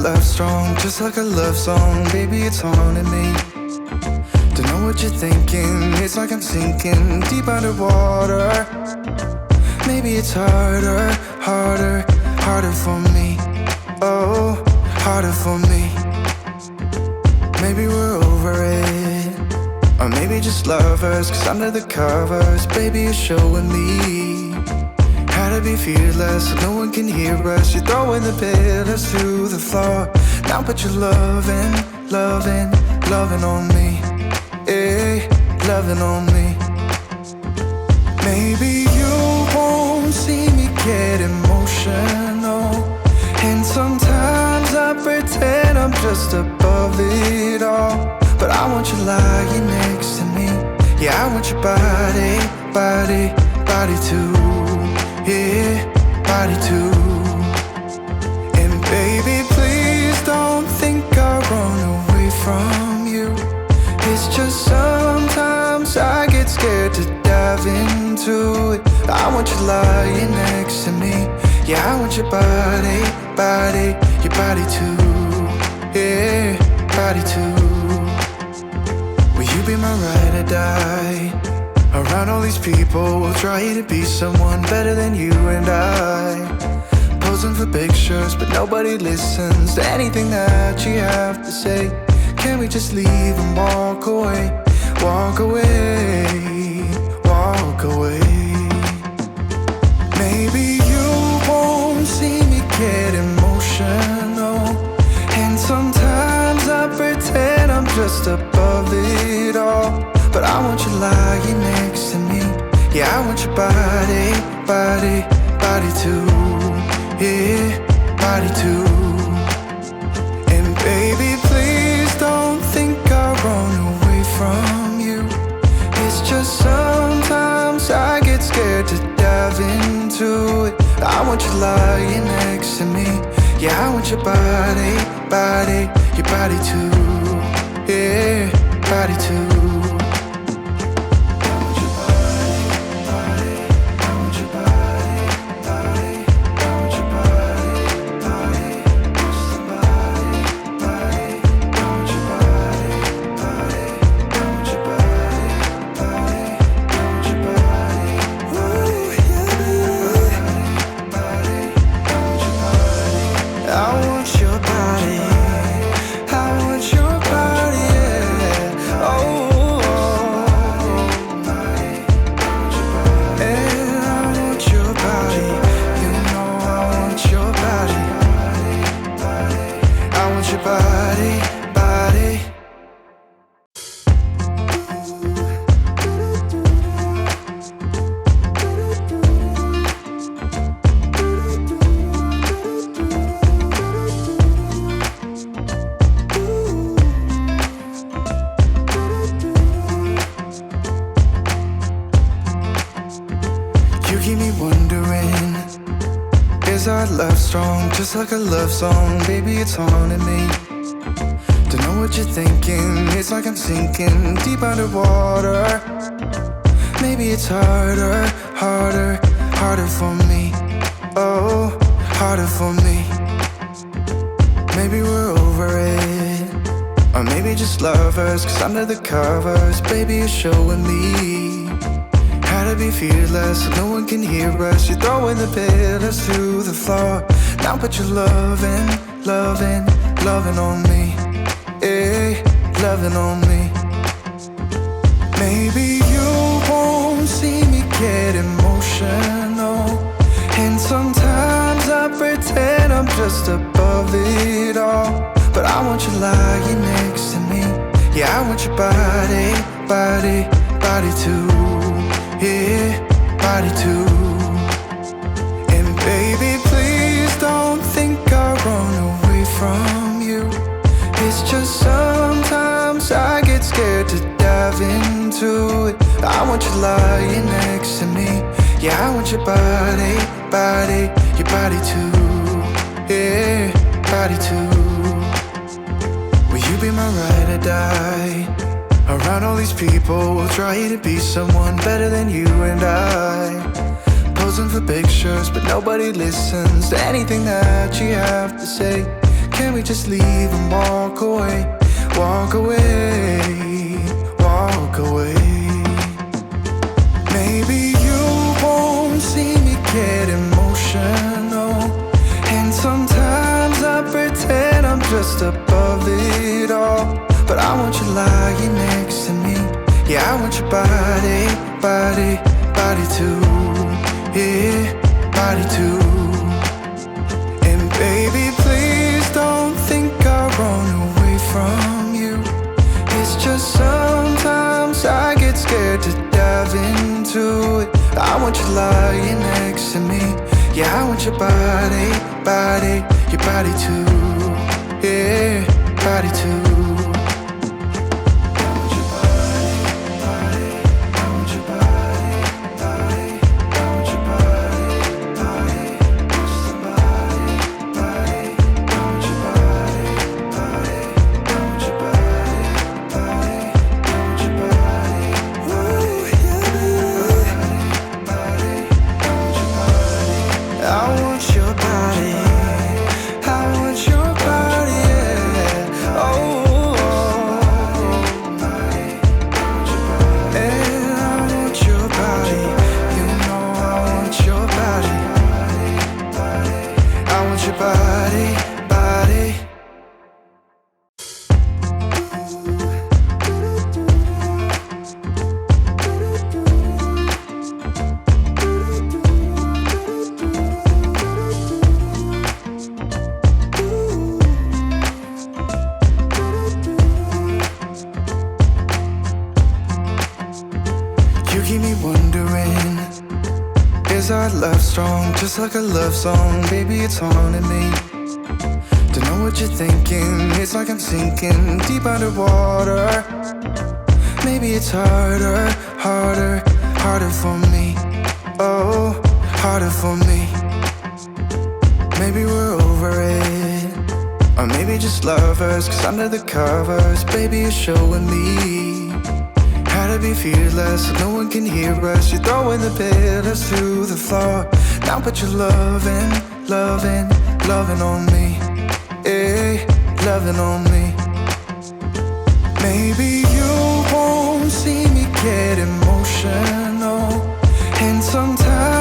love strong, just like a love song. Baby, it's haunting me. Don't know what you're thinking. It's like I'm sinking deep underwater. Maybe it's harder, harder, harder for me. Oh, harder for me. Maybe we're over it, or maybe just lovers. Cause under the covers, baby, you're showing me how to be fearless so no one can hear us. You're throwing the pillars to the floor. Now put your loving, loving, loving on me. Eh, loving on me. Maybe you won't see me get emotional, and sometimes I pretend I'm just above it all. But I want you lying next to me. Yeah, I want your body, body, body too. Yeah, body too. And baby, please don't think I run away from you. It's just sometimes I get scared to dive into it. I want you lying next to me. Yeah, I want your body, body, your body too. Yeah, body too. Will you be my ride or die? Around all these people, we'll try to be someone better than you and I. Posing for pictures, but nobody listens to anything that you have to say. Can we just leave and walk away? Walk away, walk away. Maybe you won't see me get emotional, and sometimes I pretend I'm just above it all. But I want you lying next to me. Yeah, I want your body, body, body too. Yeah, body too. And baby, please don't think I run away from you. It's just sometimes I get scared to dive into it. I want you lying next to me. Yeah, I want your body, body, your body too. Yeah, body too. Just like a love song, baby, it's haunting me. Don't know what you're thinking. It's like I'm sinking deep underwater. Maybe it's harder, harder, harder for me. Oh, harder for me. Maybe we're over it, or maybe just lovers. Cause under the covers, baby, you're showing me how to be fearless so no one can hear us. You're throwing the pillars to the floor. Now put your loving, loving, loving on me. Eh, loving on me. Maybe you won't see me get emotional, and sometimes I pretend I'm just above it all. But I want you lying next to me. Yeah, I want your body, body, body too. Yeah, body too. And baby, please don't think I run away from you. It's just sometimes I get scared to dive into it. I want you lying next to me. Yeah, I want your body, body, your body too. Yeah, body too. Will you be my ride or die? Around all these people, we'll try to be someone better than you and I. Posing for pictures, but nobody listens to anything that you have to say. Can we just leave and walk away? Walk away, walk away. Maybe you won't see me get emotional, and sometimes I pretend I'm just above it all. But I want you lying next to me. Yeah, I want your body, body, body too. Yeah, body too. And baby, please don't think I'll run away from you. It's just sometimes I get scared to dive into it. I want you lying next to me. Yeah, I want your body, body, your body too. Yeah, body too. You keep me wondering, is our love strong? Just like a love song, baby, it's haunting me. Don't know what you're thinking, it's like I'm sinking deep underwater. Maybe it's harder, harder, harder for me. Oh, harder for me. Maybe we're over it, or maybe just lovers, 'cause under the covers, baby, you're showing me how to be fearless so no one can hear us. You're throwing the pillars to the floor. Now put your loving, loving, loving on me. Hey, loving on me. Maybe you won't see me get emotional, and sometimes